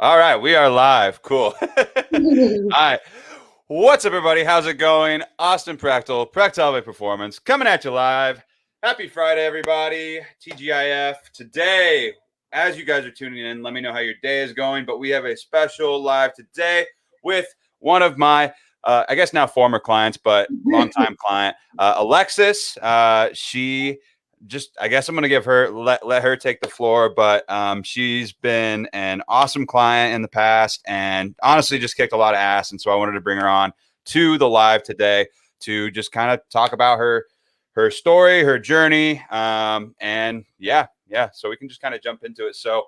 All right, we are live. Cool. All right. What's up, everybody? How's it going? Austin prechtelevate Performance, coming at you live. Happy Friday, everybody. TGIF. Today, as you guys are tuning in, let me know how your day is going. But we have a special live today with one of my, I guess now former clients, but longtime client, Alexis. She just I guess I'm gonna give her let her take the floor, but she's been an awesome client in the past and honestly just kicked a lot of ass. And so I wanted to bring her on to the live today to just kind of talk about her story, her journey, and yeah. So we can just kind of jump into it. So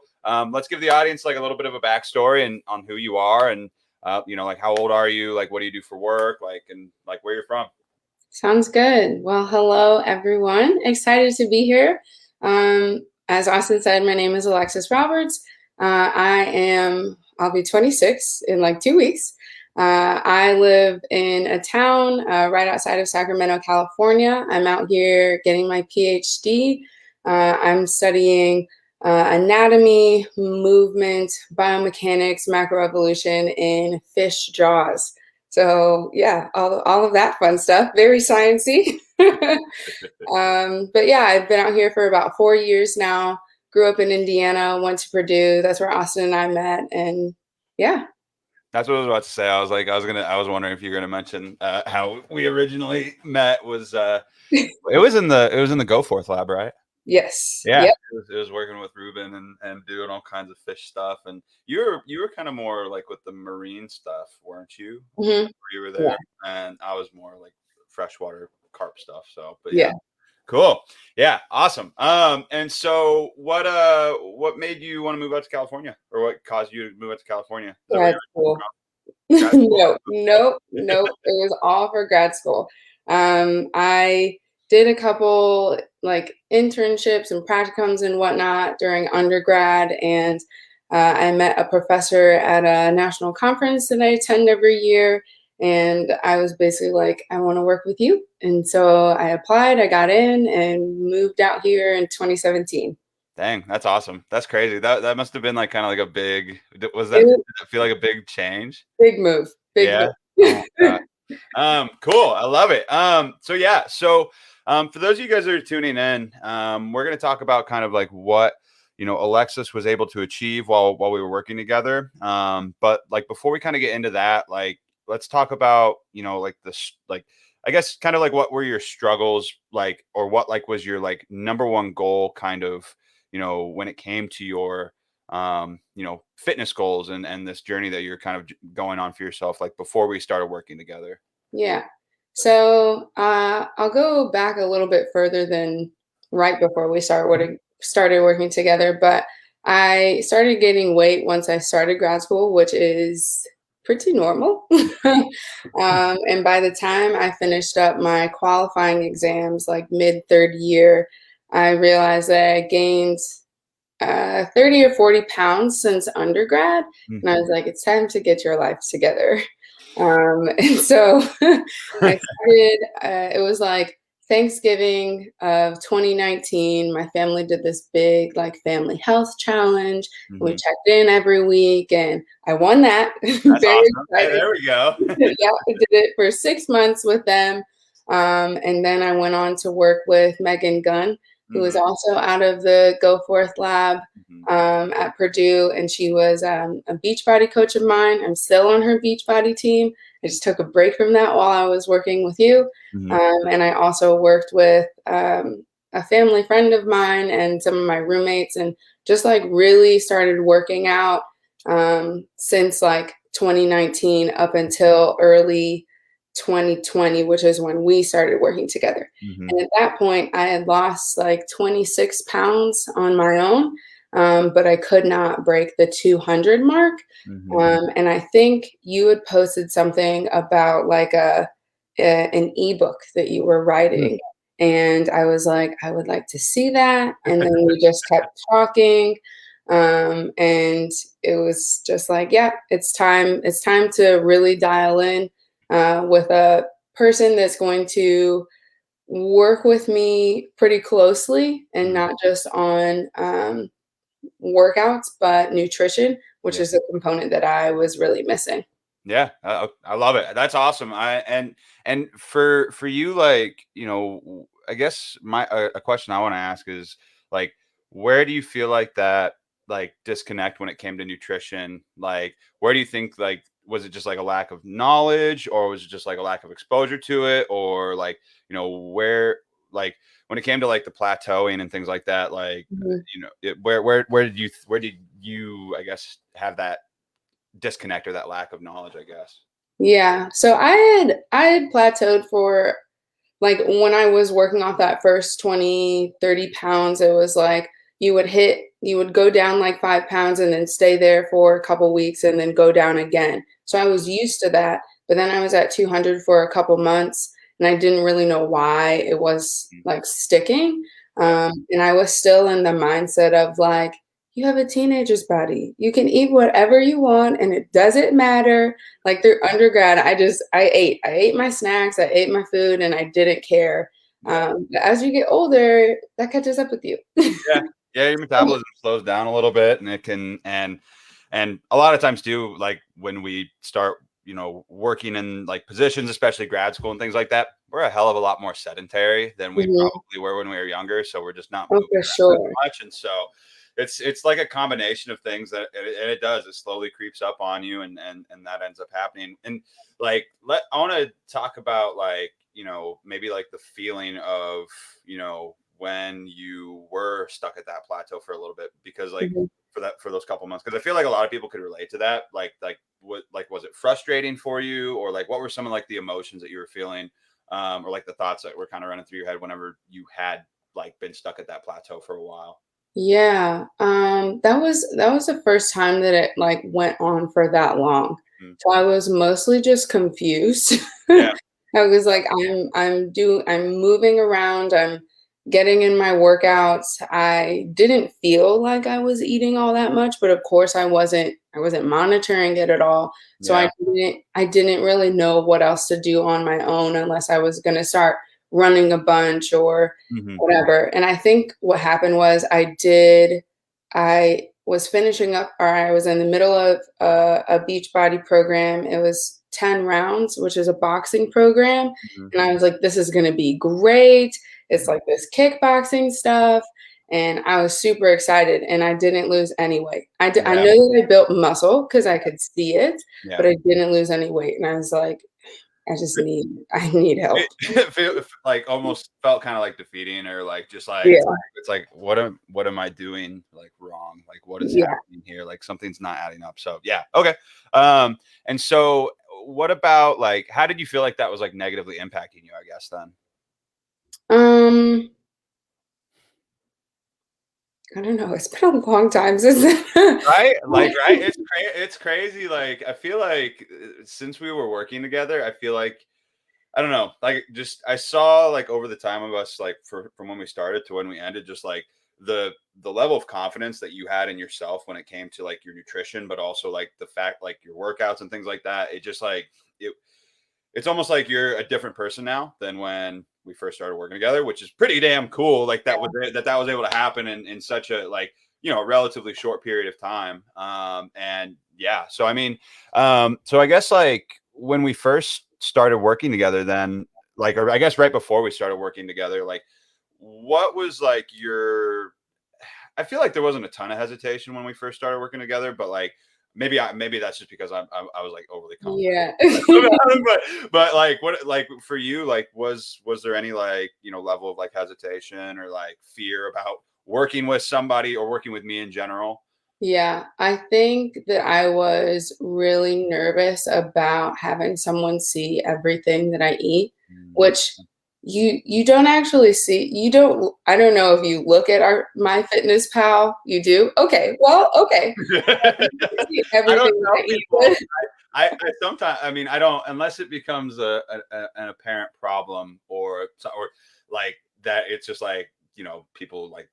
let's give the audience like a little bit of a backstory and on who you are and like how old are you, like what do you do for work, like and like where you're from. Sounds good. Well, hello, everyone. Excited to be here. As Austin said, my name is Alexis Roberts. I'll be 26 in like 2 weeks. I live in a town right outside of Sacramento, California. I'm out here getting my PhD. I'm studying anatomy, movement, biomechanics, macroevolution in fish jaws. So yeah, all of that fun stuff, very sciencey. But yeah, I've been out here for about 4 years now. Grew up in Indiana, went to Purdue. That's where Austin and I met, and yeah. That's what I was about to say. I was wondering if you were gonna mention how we originally met. Was it was in the Go Forth lab, right? Yes. Yeah, Yep. it was working with Ruben and doing all kinds of fish stuff. And you were kind of more like with the marine stuff, weren't you? Hmm. You were Yeah. there, and I was more like freshwater carp stuff. So, but yeah, Yeah. cool. Yeah, awesome. And so what made you want to move out to California, or what caused you to move out to California? Is that where Grad you're school. from? Grad school? No, nope, nope. It was all for grad school. I did a couple like internships and practicums and whatnot during undergrad, and I met a professor at a national conference that I attend every year. And I was basically like, I want to work with you. And so I applied, I got in, and moved out here in 2017. Dang, that's awesome. That's crazy. That must have been like kind of like a big. It was Did it feel like a big change? big move, big Yeah. Oh my move. god. Cool. I love it. So yeah. So for those of you guys that are tuning in, we're gonna talk about kind of like what Alexis was able to achieve while we were working together. But like before we kind of get into that, like let's talk about like this like I guess kind of like what were your struggles like, or what like was your like number one goal kind of when it came to your fitness goals and this journey that you're kind of going on for yourself, like before we started working together. Yeah. So I'll go back a little bit further than right before we started working together. But I started gaining weight once I started grad school, which is pretty normal. And by the time I finished up my qualifying exams, like mid third year, I realized that I gained 30 or 40 pounds since undergrad. And I was Mhm. like, it's time to get your life together. And so I started, it was like Thanksgiving of 2019. My family did this big, like, family health challenge. We Mhm. checked in every week, and I won that. That's Very awesome. Hey, excited. there we go. Yeah, I did it for 6 months with them. And then I went on to work with Megan Gunn, who was Mhm. also out of the Go Forth lab Mhm. at Purdue. And she was a Beachbody coach of mine. I'm still on her Beachbody team. I just took a break from that while I was working with you. Mhm. And I also worked with a family friend of mine and some of my roommates, and just like really started working out since like 2019 up until early 2020, which is when we started working together. Mhm. And at that point, I had lost like 26 pounds on my own, but I could not break the 200 mark. Mhm. And I think you had posted something about like an ebook that you were Mhm. writing. And I was like, I would like to see that. And then we just kept talking. And it was just like, yeah, it's time. It's time to really dial in with a person that's going to work with me pretty closely and Mhm. not just on workouts, but nutrition, which is a component that I was really missing. Yeah, I love it. That's awesome. And for you, like, I guess my a question I want to ask is like, where do you feel like that like disconnect when it came to nutrition? Like, where do you think like was it just like a lack of knowledge, or was it just like a lack of exposure to it, or like where like when it came to like the plateauing and things like that, like Mhm. where did you I guess have that disconnect or that lack of knowledge, I guess. Yeah. So I had plateaued for like when I was working off that first 20, 30 pounds, it was like you would go down like 5 pounds and then stay there for a couple weeks and then go down again. So I was used to that. But then I was at 200 for a couple months and I didn't really know why it was Mhm. like sticking. Yeah. And I was still in the mindset of like, you have a teenager's body. You can eat whatever you want and it doesn't matter. Like through undergrad, I ate my snacks, I ate my food, and I didn't care. Yeah. But as you get older, that catches up with you. Yeah. Yeah, your metabolism slows down a little bit, and it can and a lot of times too, like when we start, working in like positions, especially grad school and things like that, we're a hell of a lot more sedentary than we Mhm. probably were when we were younger. So we're just not Oh, moving for around as sure. much. And so it's like a combination of things that and it does. It slowly creeps up on you, and that ends up happening. And like I want to talk about like, maybe like the feeling of, when you were stuck at that plateau for a little bit, because like Mhm. for those couple months, because I feel like a lot of people could relate to that. Like what like was it frustrating for you, or like what were some of like the emotions that you were feeling, or like the thoughts that were kind of running through your head whenever you had like been stuck at that plateau for a while? Yeah, that was the first time that it like went on for that long. Mm. So I was mostly just confused. Yeah. I was like, I'm moving around, I'm getting in my workouts. I didn't feel like I was eating all that much, but of course I wasn't monitoring it at all. So Yeah. I didn't really know what else to do on my own unless I was gonna start running a bunch or Hmm. whatever. And I think what happened was I was finishing up, or I was in the middle of a beach body program. It was 10 rounds, which is a boxing program. Hmm. And I was like, this is going to be great. It's like this kickboxing stuff. And I was super excited and I didn't lose any weight. I Yeah. know that I built muscle because I could see it, Yeah. but I didn't lose any weight. And I was like, I need help. It like almost felt kind of like defeating, or like just like Yeah. it's like what am I doing like wrong? Like what is Yeah. happening here? Like something's not adding up. So yeah, okay. And so what about like how did you feel like that was like negatively impacting you? I guess then. Um, I don't know. It's been a long time since Right? Like, right? It's crazy. Like, I feel like since we were working together, I feel like I don't know, like just I saw like over the time of us, like from when we started to when we ended, just like the level of confidence that you had in yourself when it came to like your nutrition, but also like the fact like your workouts and things like that. It just like it it's almost like you're a different person now than when we first started working together, which is pretty damn cool. Like that was able to happen in such a like relatively short period of time. And yeah, so I mean, so I guess like when we first started working together, then like or I guess right before we started working together, like what was like your I feel like there wasn't a ton of hesitation when we first started working together, but like maybe that's just because I was like overly confident. Yeah. But like what like for you like was there any like level of like hesitation or like fear about working with somebody or working with me in general? Yeah, I think that I was really nervous about having someone see everything that I eat, Mm. which you don't actually see. You don't I don't know if you look at our My Fitness Pal. You do? Okay. Well, okay. You see I don't everything that tell I eat. people. I sometimes I mean I don't unless it becomes an apparent problem or like that it's just like people like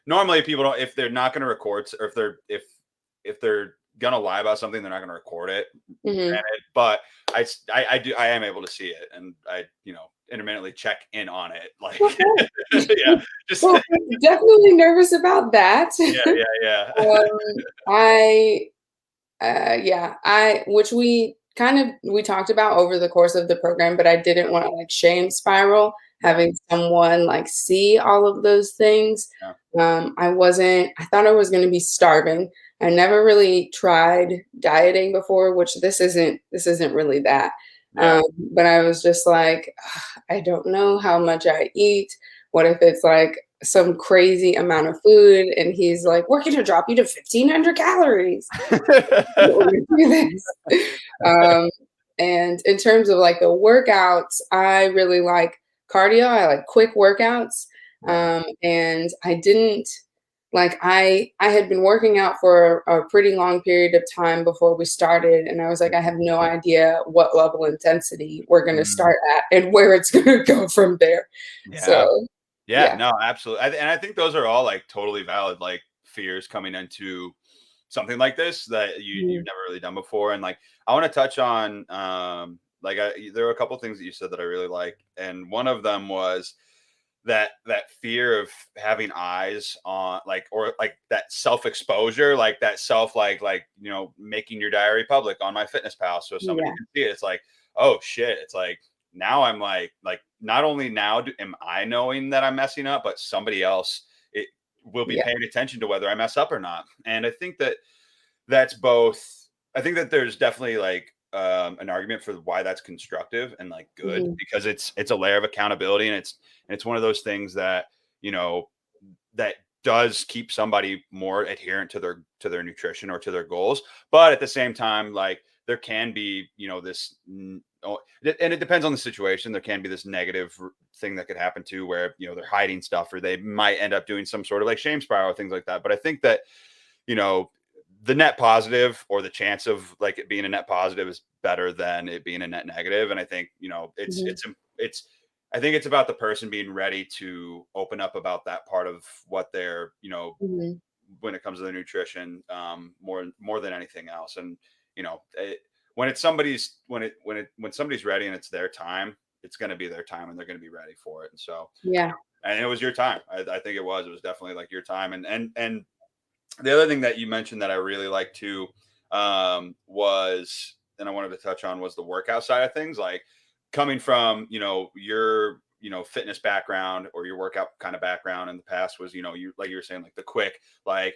normally people don't if they're not going to record or if they're gonna lie about something they're not going to record it, Mhm. granted, but I am able to see it and I intermittently check in on it like Okay. yeah just Well, definitely nervous about that. yeah yeah yeah Um, I Yeah, which we talked about over the course of the program, but I didn't want to like shame spiral Yeah. having someone like see all of those things. Yeah. I thought I was going to be starving. I never really tried dieting before, which this isn't really that. Yeah. But I was just like, "Ugh, I don't know how much I eat. What if it's like some crazy amount of food?" And he's like, "We're going to drop you to 1,500 calories. We're gonna do this." Um, and in terms of like the workouts, I really like cardio. I like quick workouts. Yeah. And I didn't like I had been working out for a pretty long period of time before we started, and I was like, I have no idea what level intensity we're gonna Mm, start at and where it's gonna go from there. yeah. So Yeah, yeah. no, absolutely. And I think those are all like totally valid, like fears coming into something like this that you've Mhm. never really done before. And like, I want to touch on, like, there were a couple things that you said that I really like, and one of them was that fear of having eyes on, like, or like that self exposure, like that self, like making your diary public on my fitness pal so somebody Yeah. can see it. It's like, oh shit, it's like now I'm like not only now am I knowing that I'm messing up, but somebody else it will be Yeah. paying attention to whether I mess up or not. And I think that that's both. I think that there's definitely like an argument for why that's constructive and like good, Mhm. because it's a layer of accountability, and it's one of those things that you know that does keep somebody more adherent to their nutrition or to their goals. But at the same time, like there can be this and it depends on the situation. There can be this negative thing that could happen too, where they're hiding stuff, or they might end up doing some sort of like shame spiral, things like that. But I think that you know the net positive, or the chance of like it being a net positive, is better than it being a net negative. And I think Mhm. it's I think it's about the person being ready to open up about that part of what they're Mhm. when it comes to their nutrition, more than anything else. And when it's somebody's when somebody's ready and it's their time, it's going to be their time, and they're going to be ready for it. And so Yeah. and it was your time. I think it was definitely like your time. And the other thing that you mentioned that I really like too, was, and I wanted to touch on, was the workout side of things. Like coming from, your, fitness background, or your workout kind of background in the past, was, you, like you were saying, like the quick, like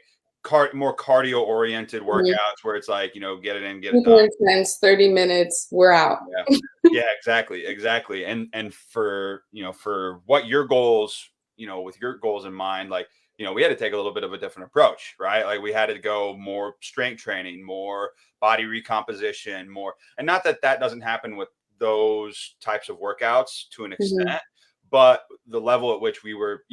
more cardio oriented Mhm. workouts where it's like, get it in, get it done. Super intense, 30 minutes, we're out. Yeah. Yeah, exactly, exactly. And for, for what your goals, with your goals in mind, like, we had to take a little bit of a different approach, right? Like we had to go more strength training, more body recomposition, more, and not that that doesn't happen with those types of workouts to an Mhm. extent, but the level at which we were,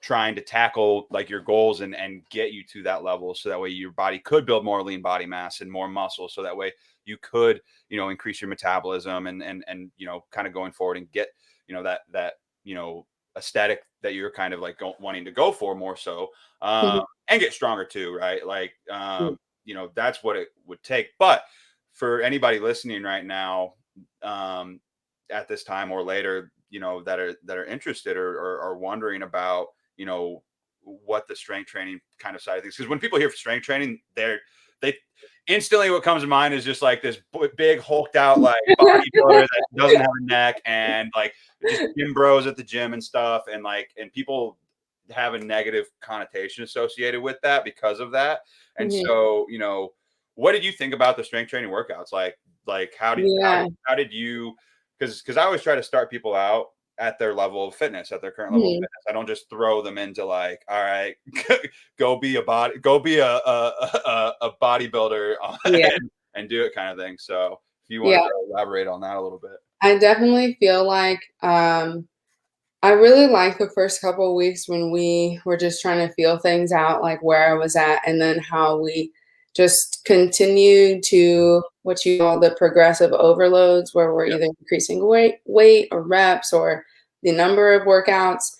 trying to tackle like your goals and get you to that level, so that way your body could build more lean body mass and more muscle, so that way you could increase your metabolism and kind of going forward and get that aesthetic that you're kind of like wanting to go for more so, Mhm. and get stronger too, right? Like Mm. that's what it would take. But for anybody listening right now, um at this time or later, that are interested, or are wondering about what the strength training kind of side of things, because when people hear strength training, they instantly, what comes to mind is just like this big hulked out like bodybuilder that doesn't have a neck, and like just gym bros at the gym and stuff, and people have a negative connotation associated with that because of that. And Mhm. so what did you think about the strength training workouts? Like Yeah. how did you, because I always try to start people out at their level of fitness, at their current level of Mhm. fitness. I don't just throw them into like, all right, go be a bodybuilder Yeah. and do it kind of thing. So if you wanted Yeah. to elaborate on that a little bit. I definitely feel like, I really like the first couple of weeks when we were just trying to feel things out, like where I was at, and then how we just continued to what you call the progressive overloads, where we're Yeah. either increasing weight or reps or the number of workouts.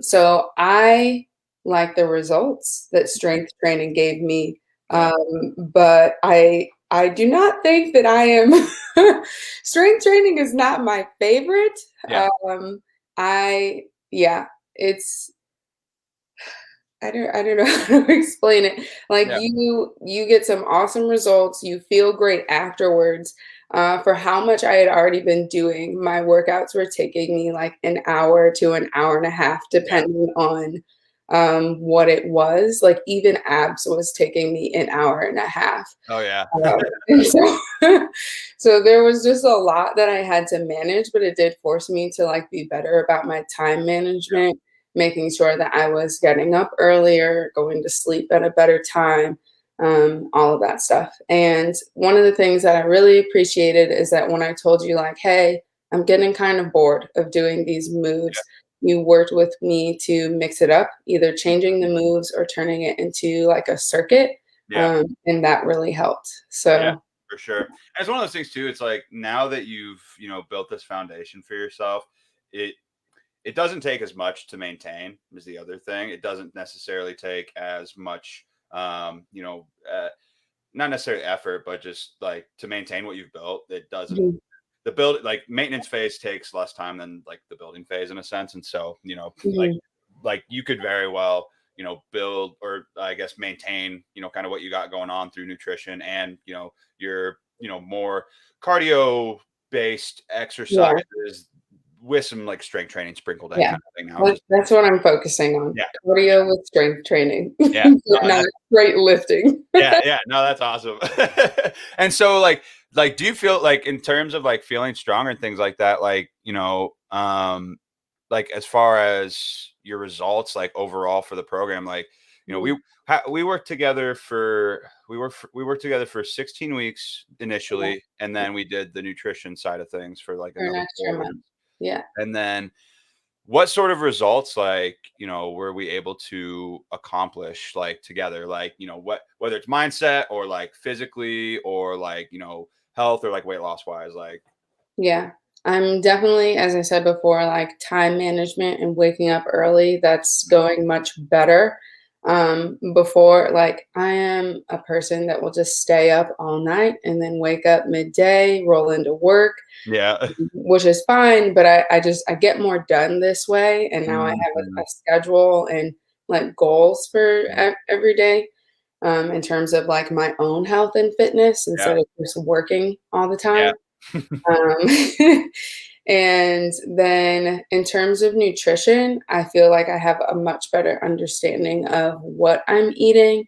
So I like the results that strength training gave me, Yeah. but I do not think that I am. Strength training is not my favorite. Yeah. I yeah, it's I don't know how to explain it. Like Yeah. you get some awesome results, you feel great afterwards. For how much I had already been doing, my workouts were taking me like an hour to an hour and a half, Yeah. depending on what it was. Like even abs was taking me an hour and a half. Oh yeah. And so, so there was just a lot that I had to manage, but it did force me to like be better about my time Yeah. management, making sure that I was getting up earlier, going to sleep at a better time, all of that stuff. And one of the things that I really appreciated is that when I told you, like, hey, I'm getting kind of bored of doing these Yeah. moves, you worked with me to mix it up, either changing the moves or turning it into like a circuit. Yeah. And that really helped. Yeah, So, for sure. And it's one of those things too. It's like now that you've, built this foundation for yourself, it it doesn't take as much to maintain is the other thing. It doesn't necessarily take as much not necessarily effort, but just like to maintain what you've built. It doesn't mhm, the build like maintenance phase takes less time than like the building phase in a sense. And so, mhm, like you could very well, build or I guess maintain, kind of what you got going on through nutrition and, your, more cardio based yeah, exercises with some like strength training sprinkled in yeah. kind of thing now. Just That's what I'm focusing on. yeah, Cardio with strength training, yeah. No, and not straight lifting. yeah, yeah. No, that's awesome. And so like do you feel like in terms of like feeling stronger and things like that, like, like as far as your results like overall for the program, like, Mhm, we worked together we worked together for 16 weeks yeah, initially, and then we did the nutrition side of things for like for an another extra 4 weeks. month. Yeah. And then what sort of results like were we able to accomplish like together, like whether it's mindset or like physically or like health or like weight loss wise, like Yeah. I'm definitely, as I said before, like time management and waking up early, that's going much better. Before, like, I am a person that will just stay up all night and then wake up midday, roll into work, yeah. which is fine, but I get more done this way. And now I have a Mhm. schedule and like goals for every day, in terms of like my own health and fitness Yeah, instead of just working all the yeah. time. Um, and then in terms of nutrition, I feel like I have a much better understanding of what I'm eating.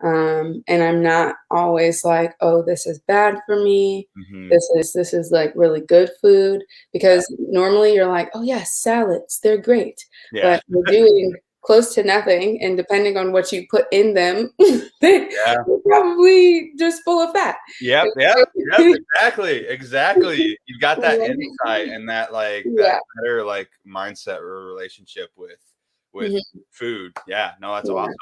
And I'm not always like, oh, this is bad for me. Mhm. This is like really good food, Yeah, because normally you're like, oh yes, salads, they're great. yeah, But you're doing close to nothing, and depending on what you put in them, they're yeah. probably just full of fat. Yep, yep, yep, exactly, exactly. You've got that insight and that, like, that Yeah. better, like, mindset or relationship with Mhm. food. Yeah, no, that's Yeah. awesome.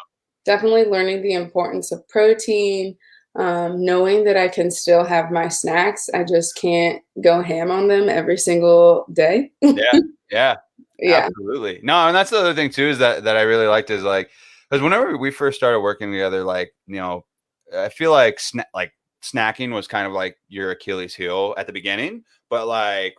Definitely learning the importance of protein, knowing that I can still have my snacks. I just can't go ham on them every single day. Yeah, yeah, Yeah. absolutely. No, and that's the other thing too is that I really liked is, like, because whenever we first started working together, like, I feel like snacking was kind of like your Achilles heel at the beginning, but, like,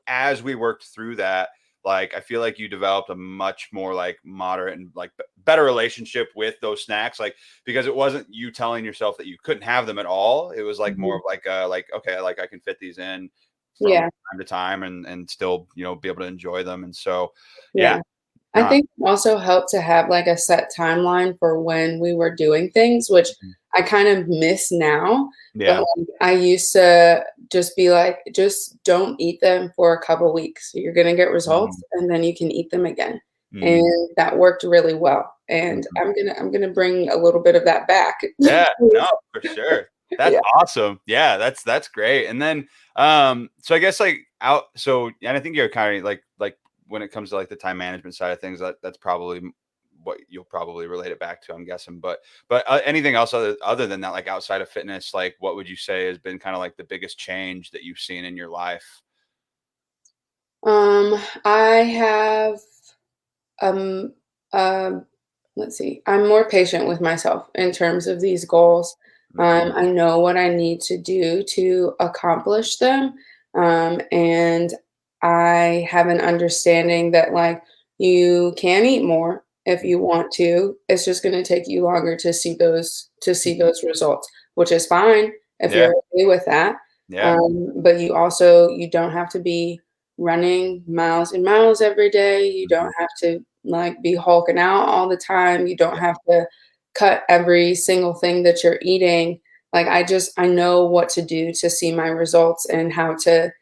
as we worked through that, like I feel like you developed a much more like moderate and like better relationship with those snacks, like because it wasn't you telling yourself that you couldn't have them at all. It was like more Mhm. of like okay, like I can fit these in from Yeah. time to time and still be able to enjoy them. And so yeah, Yeah. I no, think it also helped to have like a set timeline for when we were doing things, which I kind of miss now. But yeah, like, I used to just be like, just don't eat them for a couple weeks. You're gonna get results, mhm, and then you can eat them again. mhm, And that worked really well. And mhm. I'm gonna bring a little bit of that back. Yeah, no, for sure. That's Yeah. awesome. Yeah, that's great. And then, so I guess like and I think you're kind of like when it comes to like the time management side of things, that's probably what you'll probably relate it back to, I'm guessing. But anything else other than that, like outside of fitness, like what would you say has been kind of like the biggest change that you've seen in your life? I have um um let's see, I'm more patient with myself in terms of these goals. Hmm. I know what I need to do to accomplish them. And I have an understanding that like you can eat more if you want to. It's just going to take you longer to see those results, which is fine if Yeah. you're okay with that. Yeah. But you don't have to be running miles and miles every day. You don't have to like be hulking out all the time. You don't have to cut every single thing that you're eating. Like I know what to do to see my results and how to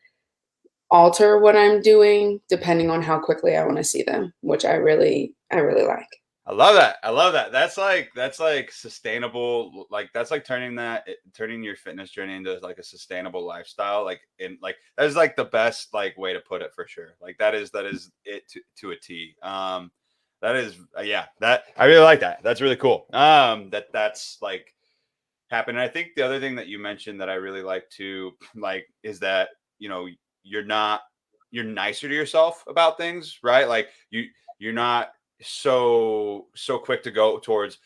alter what I'm doing depending on how quickly I want to see them, which I really like. I love that. I love that. That's like sustainable. Like that's like turning your fitness journey into like a sustainable lifestyle. Like in like that is like the best like way to put it for sure. Like that is it to a T. That is yeah. That I really like that. That's really cool. That's like happened. And I think the other thing that you mentioned that I really like to like is that you're not you're nicer to yourself about things, right? Like you're not so quick to go towards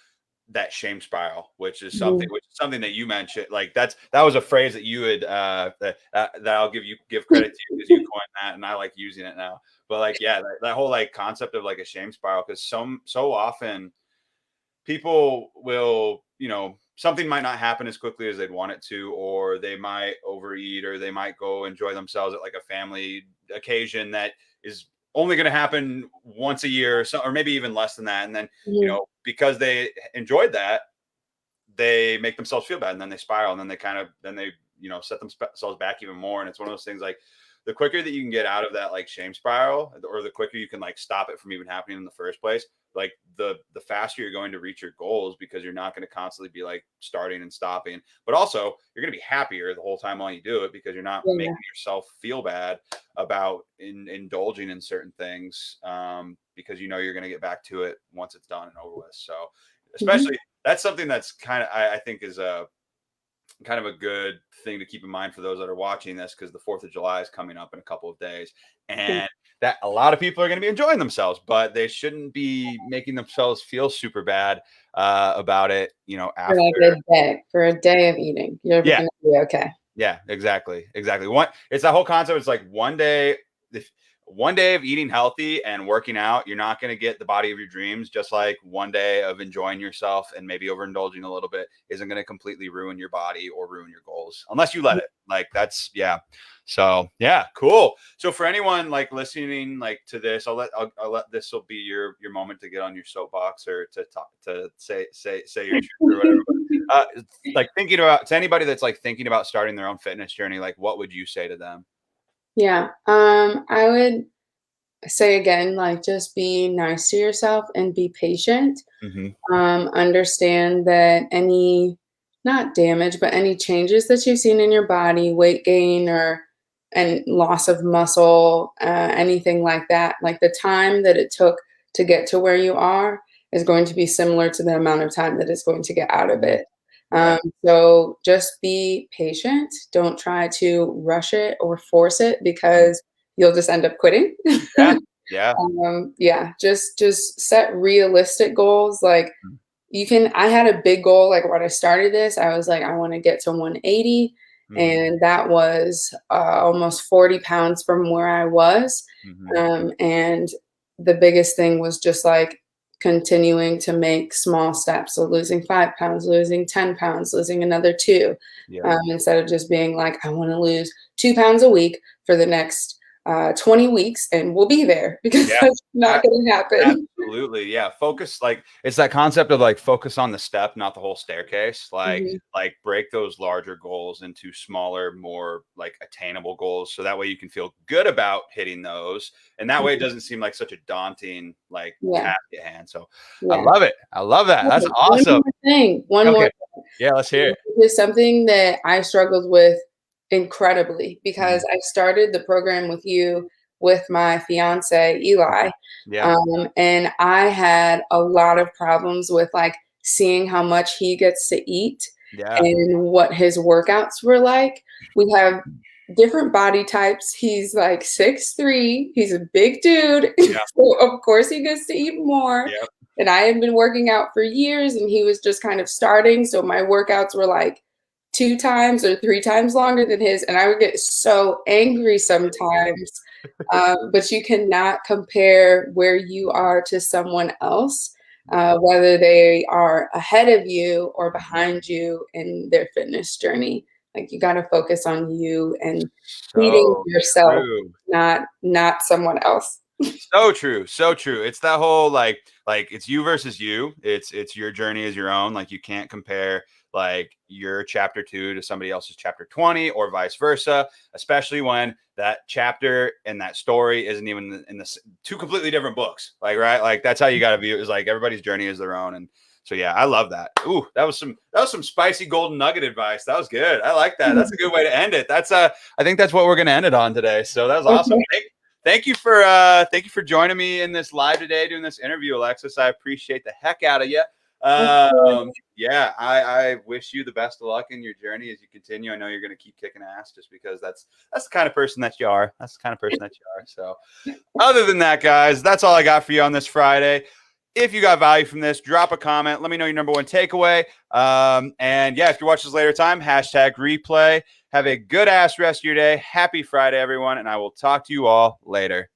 that shame spiral, Mhm. which is something that you mentioned. Like that was a phrase that you had that I'll give credit to you because you coined that, and I like using it now. But like yeah, that whole like concept of like a shame spiral, because so often people will, something might not happen as quickly as they'd want it to, or they might overeat, or they might go enjoy themselves at like a family occasion that is only going to happen once a year, or maybe even less than that. And then, Mhm. because they enjoyed that, they make themselves feel bad, and then they spiral, and then they set themselves back even more. And it's one of those things like the quicker that you can get out of that like shame spiral, or the quicker you can like stop it from even happening in the first place, like the faster you're going to reach your goals, because you're not going to constantly be like starting and stopping. But also you're going to be happier the whole time while you do it, because you're not Yeah. making yourself feel bad about indulging in certain things, because you're going to get back to it once it's done and over with. So Mhm. especially that's something that's kind of I think is a kind of a good thing to keep in mind for those that are watching this, because the 4th of July is coming up in a couple of days, Yeah. and that a lot of people are going to be enjoying themselves, but they shouldn't be making themselves feel super bad about it, For like after. for a day of eating, you're Yeah, gonna be okay. yeah, exactly. It's that whole concept. It's like if 1 day of eating healthy and working out, you're not going to get the body of your dreams. Just like 1 day of enjoying yourself and maybe overindulging a little bit isn't going to completely ruin your body or ruin your goals unless you let it. Like that's yeah. So yeah, cool. So for anyone like listening like to this, I'll let this will be your moment to get on your soapbox, or to talk to say your truth or whatever. Like thinking about to anybody that's like thinking about starting their own fitness journey, like what would you say to them? Yeah. I would say again, like just be nice to yourself and be patient. Hmm. Understand that any not damage, but any changes that you've seen in your body, weight gain or and loss of muscle, anything like that, like the time that it took to get to where you are is going to be similar to the amount of time that it's going to get out of it. Right. So just be patient. Don't try to rush it or force it Mhm. because you'll just end up quitting. Yeah. Yeah. Yeah, just set realistic goals. Like Mhm. I had a big goal. Like when I started this, I was like, I want to get to 180. Mhm. And that was almost 40 pounds from where I was. Mhm. And the biggest thing was just like continuing to make small steps. So losing 5 pounds, losing 10 pounds, losing another two, Yeah. instead of just being like, I want to lose 2 pounds a week for the next 20 weeks and we'll be there because Yeah. that's not going to happen. Absolutely. Yeah. Focus, like it's that concept of like focus on the step, not the whole staircase. Mhm. Like break those larger goals into smaller, more like attainable goals. So that way you can feel good about hitting those. And that way it Mhm. doesn't seem like such a daunting like Yeah. task at hand. So I Yeah. love it. I love that. That's Okay, one awesome. more thing, one more Okay. Yeah, let's hear it. is something that I struggled with incredibly because Mhm. I started the program with you with my fiance, Eli, Yeah. and I had a lot of problems with, like, seeing how much he gets to eat Yeah. and what his workouts were like. We have different body types. He's, like, 6'3", he's a big dude, Yeah. so of course he gets to eat more, Yeah. and I had been working out for years, and he was just kind of starting, so my workouts were, like, 2 times or 3 times longer than his, and I would get so angry sometimes But you cannot compare where you are to someone else, whether they are ahead of you or behind you in their fitness journey. Like you got to focus on you and feeding So yourself, true. not someone else. So true, so true. It's that whole like it's you versus you. It's your journey is your own. Like you can't compare like your chapter 2 to somebody else's chapter 20 or vice versa, especially when that chapter and that story isn't even in the two completely different books. Like right, like that's how you got to view it. Is like everybody's journey is their own, and so yeah, I love that. Ooh, that was some spicy golden nugget advice. That was good. I like that. That's a good way to end it. That's I think that's what we're gonna end it on today. So that was awesome. Thank you for joining me in this live today, doing this interview, Alexis. I appreciate the heck out of you. Yeah, I wish you the best of luck in your journey as you continue. I know you're going to keep kicking ass, just because that's the kind of person that you are. That's the kind of person that you are. So, other than that, guys, that's all I got for you on this Friday. If you got value from this, drop a comment. Let me know your number one takeaway. And yeah, if you watch this later time, #replay. Have a good ass rest of your day. Happy Friday, everyone. And I will talk to you all later.